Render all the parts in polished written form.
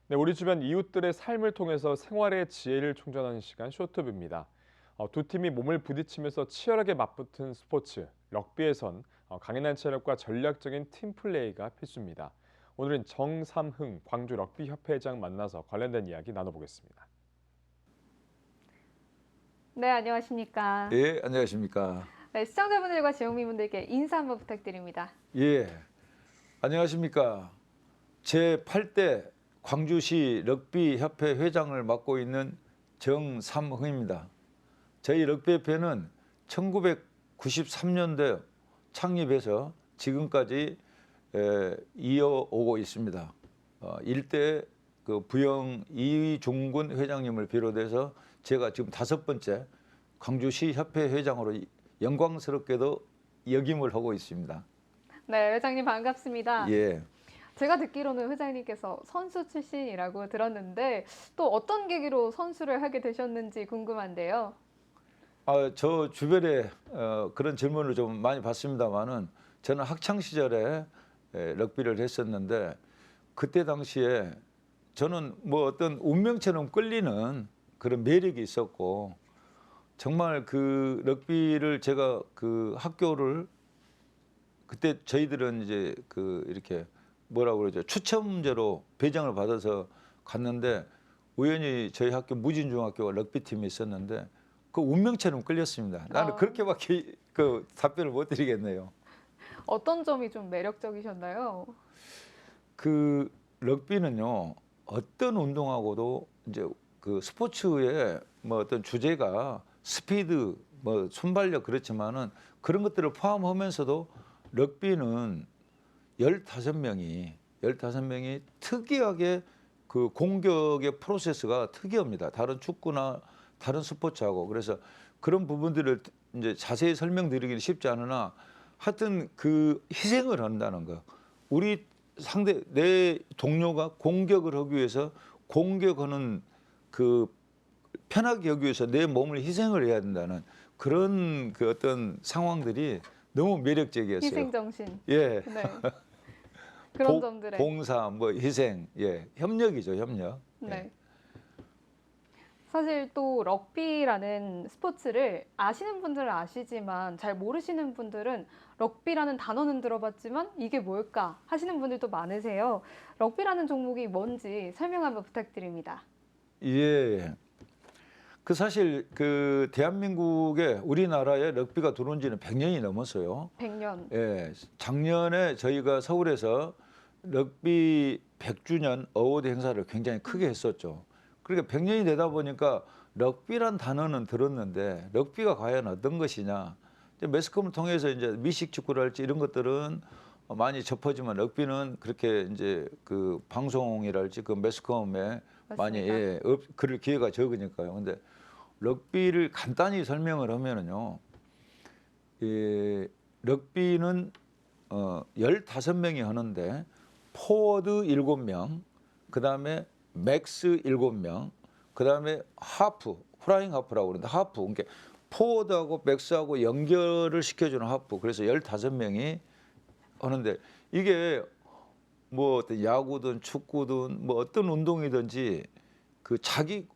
네, 우리 주변 이웃들의 삶을 통해서 생활의 지혜를 충전하는 시간 쇼트뷰입니다. 두 팀이 몸을 부딪히면서 치열하게 맞붙은 스포츠, 럭비에선 강인한 체력과 전략적인 팀 플레이가 필수입니다. 오늘은 정삼흥 광주 럭비협회장 만나서 관련된 이야기 나눠보겠습니다. 네, 안녕하십니까. 예, 안녕하십니까. 네, 시청자분들과 지역민분들께 인사 한번 부탁드립니다. 예, 안녕하십니까. 제8대 광주시 럭비협회 회장을 맡고 있는 정삼흥입니다. 저희 럭비협회는 1993년도에 창립해서 지금까지 이어오고 있습니다. 일대 그 부영 이중근 회장님을 비롯해서 제가 지금 5번째 광주시 협회 회장으로 영광스럽게도 역임을 하고 있습니다. 네, 회장님 반갑습니다. 예. 제가 듣기로는 회장님께서 선수 출신이라고 들었는데 또 어떤 계기로 선수를 하게 되셨는지 궁금한데요. 저 주변에 그런 질문을 좀 많이 받습니다만은 저는 학창 시절에 럭비를 했었는데 그때 당시에 저는 뭐 어떤 운명처럼 끌리는 그런 매력이 있었고 정말 그 럭비를 제가 그 학교를 그때 저희들은 이제 그 이렇게 뭐라고 그러죠, 추첨제로 배정을 받아서 갔는데 우연히 저희 학교 무진중학교가 럭비팀이 있었는데 그 운명처럼 끌렸습니다. 나는 그렇게밖에 그 답변을 못 드리겠네요. 어떤 점이 좀 매력적이셨나요? 그 럭비는요, 어떤 운동하고도 이제 그 스포츠의 뭐 어떤 주제가 스피드, 뭐 순발력 그렇지만은 그런 것들을 포함하면서도 럭비는 15명이 특이하게 그 공격의 프로세스가 특이합니다. 다른 축구나 다른 스포츠하고. 그래서 그런 부분들을 이제 자세히 설명드리기는 쉽지 않으나 하여튼 그 희생을 한다는 거. 우리 상대 내 동료가 공격을 하기 위해서 공격하는 그 편하게 하기 위해서 내 몸을 희생을 해야 된다는 그런 그 어떤 상황들이 너무 매력적이었어요. 희생정신. 예. 네. 그런 점들에. 봉사, 뭐 희생, 예, 협력이죠, 협력. 네. 예. 사실 또 럭비라는 스포츠를 아시는 분들은 아시지만 잘 모르시는 분들은 럭비라는 단어는 들어봤지만 이게 뭘까 하시는 분들도 많으세요. 럭비라는 종목이 뭔지 설명 한번 부탁드립니다. 예. 그 사실 그 대한민국에 우리나라에 럭비가 들어온 지는 100년이 넘었어요. 100년. 예. 작년에 저희가 서울에서 럭비 100주년 어워드 행사를 굉장히 크게 했었죠. 그러니까 100년이 되다 보니까 럭비란 단어는 들었는데 럭비가 과연 어떤 것이냐. 이제 매스컴을 통해서 이제 미식 축구랄지 이런 것들은 많이 접하지만 럭비는 그렇게 이제 그 방송이랄지 그 매스컴에 많이 맞습니다. 그럴 기회가 적으니까요. 근데 럭비를 간단히 설명을 하면은요. 럭비는 15명이 하는데 포워드 7명, 그다음에 맥스 7명, 그다음에 하프, 프라잉 하프라고 그러는데 하프, 그러니까 포워드하고 맥스하고 연결을 시켜주는 하프. 그래서 15명이 하는데 이게 뭐 어떤 야구든 축구든 뭐 어떤 운동이든지 그 자기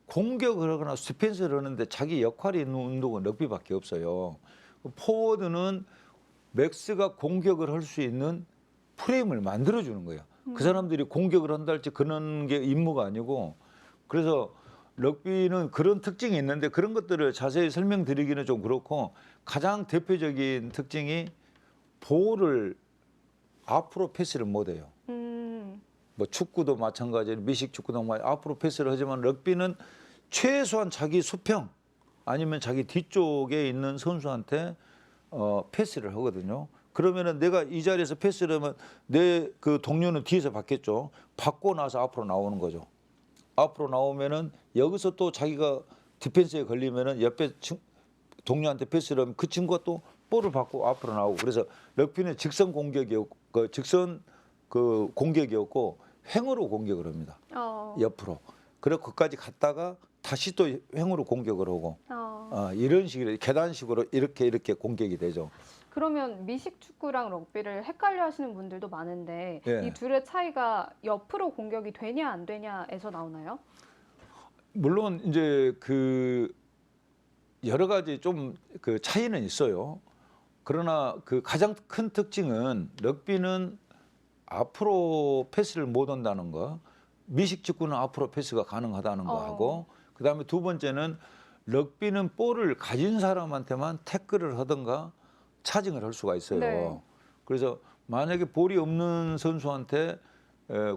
공격을 하거나 디펜스를 하는데 자기 역할이 있는 운동은 럭비밖에 없어요. 포워드는 맥스가 공격을 할 수 있는 프레임을 만들어주는 거예요. 그 사람들이 공격을 한다 할지 그런 게 임무가 아니고, 그래서 럭비는 그런 특징이 있는데 그런 것들을 자세히 설명드리기는 좀 그렇고, 가장 대표적인 특징이 볼을 앞으로 패스를 못해요. 뭐 축구도 마찬가지로 미식 축구도 앞으로 패스를 하지만 럭비는 최소한 자기 수평 아니면 자기 뒤쪽에 있는 선수한테 패스를 하거든요. 그러면은 내가 이 자리에서 패스를 하면 내 그 동료는 뒤에서 받겠죠. 받고 나서 앞으로 나오는 거죠. 앞으로 나오면은 여기서 또 자기가 디펜스에 걸리면은 옆에 동료한테 패스를 하면 그 친구가 또 볼을 받고 앞으로 나오고. 그래서 럭비는 직선 공격이었고 직선 그 공격이었고 횡으로 공격을 합니다. 옆으로. 그리고 거기까지 갔다가 다시 또 횡으로 공격을 하고 이런 식으로 계단식으로 이렇게 공격이 되죠. 그러면 미식 축구랑 럭비를 헷갈려 하시는 분들도 많은데 예. 이 둘의 차이가 옆으로 공격이 되냐 안 되냐에서 나오나요? 물론 이제 그 여러 가지 좀 그 차이는 있어요. 그러나 그 가장 큰 특징은 럭비는 앞으로 패스를 못 온다는 거, 미식 축구는 앞으로 패스가 가능하다는 거 하고, 그다음에 두 번째는 럭비는 볼을 가진 사람한테만 태클을 하든가 차징을 할 수가 있어요. 네. 그래서 만약에 볼이 없는 선수한테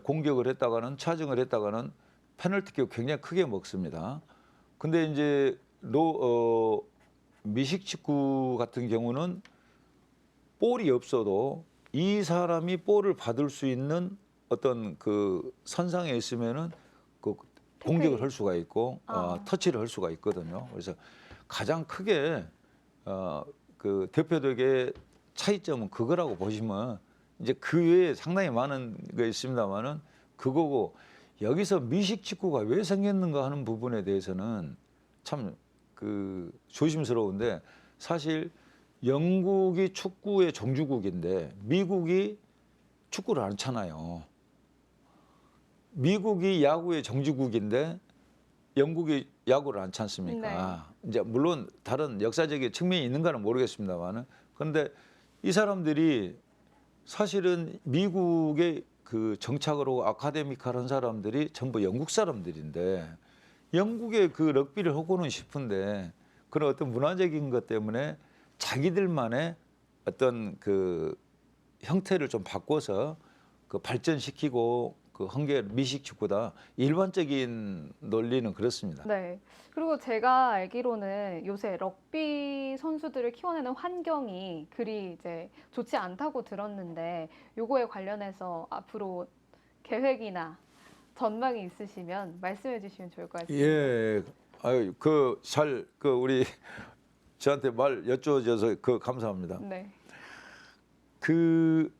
공격을 했다가는 차징을 했다가는 페널티킥 굉장히 크게 먹습니다. 근데 이제 미식 축구 같은 경우는 볼이 없어도 이 사람이 볼을 받을 수 있는 어떤 그 선상에 있으면은 그 공격을 할 수가 있고 터치를 할 수가 있거든요. 그래서 가장 크게 그 대표적의 차이점은 그거라고 보시면 이제 그 외에 상당히 많은 게 있습니다만은 그거고 여기서 미식 축구가 왜 생겼는가 하는 부분에 대해서는 참 그 조심스러운데 사실 영국이 축구의 종주국인데 미국이 축구를 안 차나요. 미국이 야구의 종주국인데 영국이 야구를 안 찬습니까? 이제 물론 다른 역사적인 측면이 있는가는 모르겠습니다만은 그런데 이 사람들이 사실은 미국의 그 정착으로 아카데미칼한 사람들이 전부 영국 사람들인데 영국의 그 럭비를 하고는 싶은데 그런 어떤 문화적인 것 때문에 자기들만의 어떤 그 형태를 좀 바꿔서 그 발전시키고 그 한 게 미식 축구다. 일반적인 논리는 그렇습니다. 네. 그리고 제가 알기로는 요새 럭비 선수들을 키워내는 환경이 그리 이제 좋지 않다고 들었는데 요거에 관련해서 앞으로 계획이나 전망이 있으시면 말씀해 주시면 좋을 것 같습니다. 예, 아유 그 우리 저한테 말 여쭤줘서 그 감사합니다. 네. 그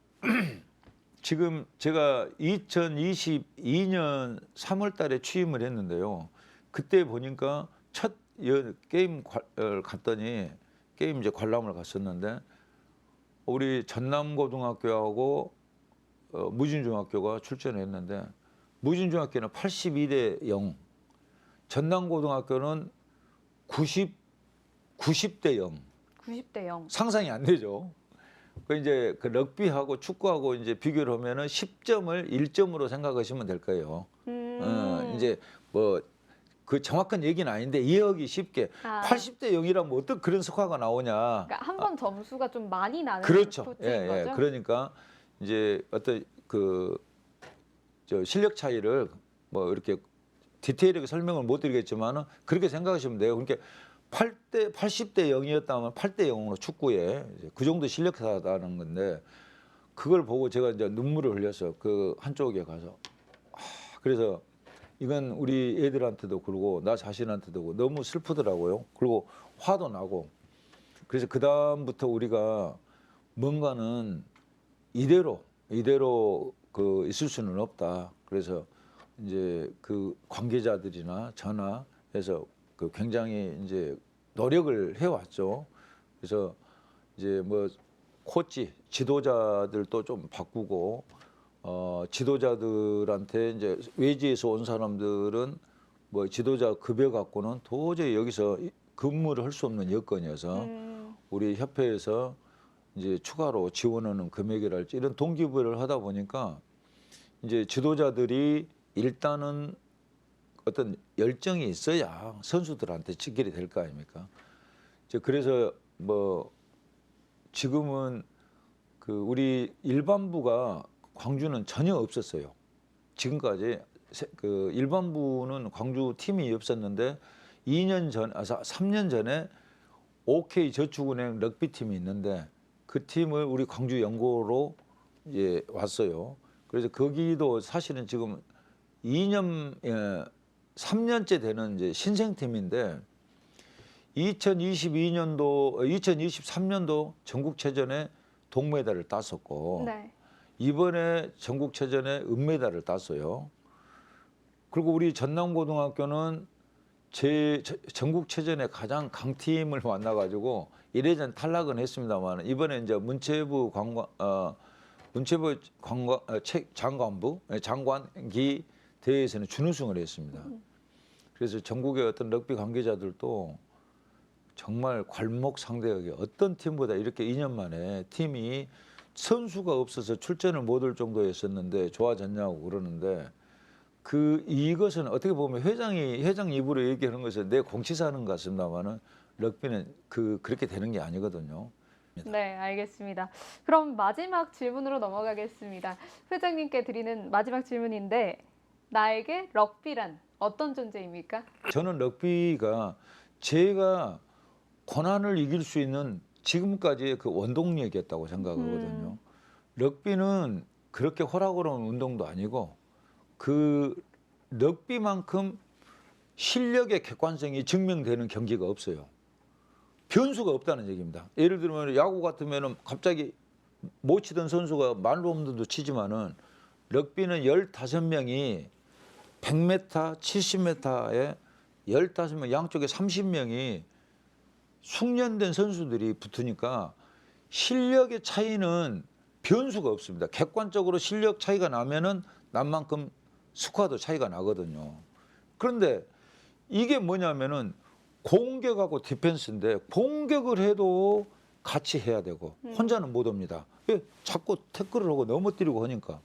지금 제가 2022년 3월달에 취임을 했는데요. 그때 보니까 첫 게임 갔더니 게임 이제 관람을 갔었는데 우리 전남고등학교하고 무진중학교가 출전했는데 무진중학교는 82대 0, 전남고등학교는 90대 0. 90대 0. 상상이 안 되죠. 그 이제 그 럭비하고 축구하고 이제 비교를 하면은 10점을 1점으로 생각하시면 될 거예요. 이제 뭐 그 정확한 얘기는 아닌데 이해하기 쉽게 80대 0이라면 어떤 그런 스코어가 나오냐. 그러니까 한 번 점수가 좀 많이 나는 그렇죠. 스포츠인 거죠? 그러니까 이제 어떤 그 저 실력 차이를 뭐 이렇게 디테일하게 설명을 못 드리겠지만은 그렇게 생각하시면 돼요. 그러니까 80대 0이었다면 8대 0으로 축구에 이제 그 정도 실력차다는 건데 그걸 보고 제가 이제 눈물을 흘렸어요. 그 한쪽에 가서 그래서 이건 우리 애들한테도 그러고 나 자신한테도 너무 슬프더라고요. 그리고 화도 나고 그래서 그 다음부터 우리가 뭔가는 이대로 그 있을 수는 없다. 그래서 이제 그 관계자들이나 전화해서 그 굉장히 이제 노력을 해왔죠. 그래서 이제 뭐 코치 지도자들도 좀 바꾸고 지도자들한테 이제 외지에서 온 사람들은 뭐 지도자 급여 갖고는 도저히 여기서 근무를 할 수 없는 여건이어서 우리 협회에서 이제 추가로 지원하는 금액이랄지 이런 동기부여를 하다 보니까 이제 지도자들이 일단은 어떤 열정이 있어야 선수들한테 직결이 될 거 아닙니까? 이제 그래서 뭐 지금은 그 우리 일반부가 광주는 전혀 없었어요. 지금까지 그 일반부는 광주 팀이 없었는데 3년 전에 OK 저축은행 럭비 팀이 있는데 그 팀을 우리 광주 연고로 이제 왔어요. 그래서 거기도 사실은 지금 3년째 되는 이제 신생팀인데 2023년도 전국체전에 동메달을 땄었고 네. 이번에 전국체전에 은메달을 땄어요. 그리고 우리 전남고등학교는 전국체전에 가장 강팀을 만나가지고 이래전 탈락은 했습니다만 이번에 이제 문체부 장관기 대회에서는 준우승을 했습니다. 그래서 전국의 어떤 럭비 관계자들도 정말 괄목상대하게 어떤 팀보다 이렇게 2년 만에 팀이 선수가 없어서 출전을 못 할 정도였었는데 좋아졌냐고 그러는데 이것은 어떻게 보면 회장 입으로 얘기하는 것은 내 공치사는 것 같습니다만은 럭비는 그렇게 되는 게 아니거든요. 네, 알겠습니다. 그럼 마지막 질문으로 넘어가겠습니다. 회장님께 드리는 마지막 질문인데 나에게 럭비란 어떤 존재입니까? 저는 럭비가 제가 고난을 이길 수 있는 지금까지의 그 원동력이었다고 생각하거든요. 럭비는 그렇게 호락호락한 운동도 아니고 그 럭비만큼 실력의 객관성이 증명되는 경기가 없어요. 변수가 없다는 얘기입니다. 예를 들면 야구 같으면 갑자기 못 치던 선수가 말로 홈런도 치지만은 럭비는 15명이 100m, 70m에 15명 양쪽에 30명이 숙련된 선수들이 붙으니까 실력의 차이는 변수가 없습니다. 객관적으로 실력 차이가 나면은 난 만큼 스코어도 차이가 나거든요. 그런데 이게 뭐냐면은 공격하고 디펜스인데 공격을 해도 같이 해야 되고 혼자는 못 옵니다. 왜? 자꾸 태클을 하고 넘어뜨리고 하니까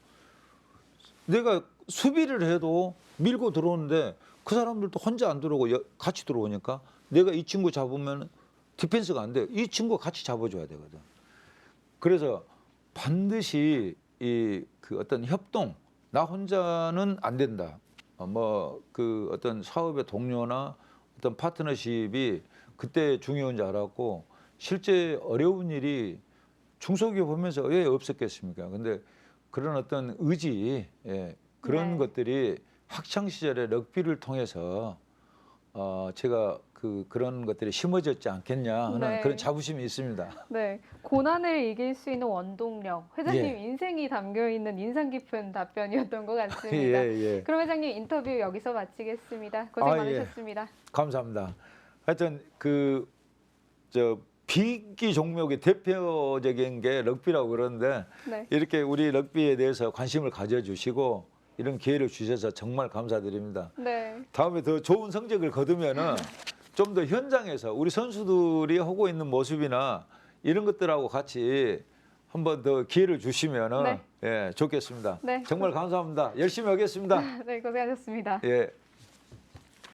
내가 수비를 해도 밀고 들어오는데 그 사람들도 혼자 안 들어오고 같이 들어오니까 내가 이 친구 잡으면 디펜스가 안 돼요. 이 친구 같이 잡아줘야 되거든. 그래서 반드시 그 어떤 협동, 나 혼자는 안 된다. 그 어떤 사업의 동료나 어떤 파트너십이 그때 중요한 줄 알았고 실제 어려운 일이 중소기업 보면서 왜 없었겠습니까? 근데 그런 어떤 의지, 그런 네. 것들이 학창 시절에 럭비를 통해서 제가 그런 것들이 심어졌지 않겠냐 하는 네. 그런 자부심이 있습니다. 네, 고난을 이길 수 있는 원동력, 회장님 예. 인생이 담겨 있는 인상 깊은 답변이었던 것 예, 같습니다. 예. 그럼 회장님 인터뷰 여기서 마치겠습니다. 고생 예. 많으셨습니다. 감사합니다. 하여튼 비기 종목의 대표적인 게 럭비라고 그러는데 네. 이렇게 우리 럭비에 대해서 관심을 가져주시고 이런 기회를 주셔서 정말 감사드립니다. 네. 다음에 더 좋은 성적을 거두면은 좀 더 현장에서 우리 선수들이 하고 있는 모습이나 이런 것들하고 같이 한번 더 기회를 주시면은 네. 예, 좋겠습니다. 네. 정말 감사합니다. 열심히 하겠습니다. 네, 고생하셨습니다. 예.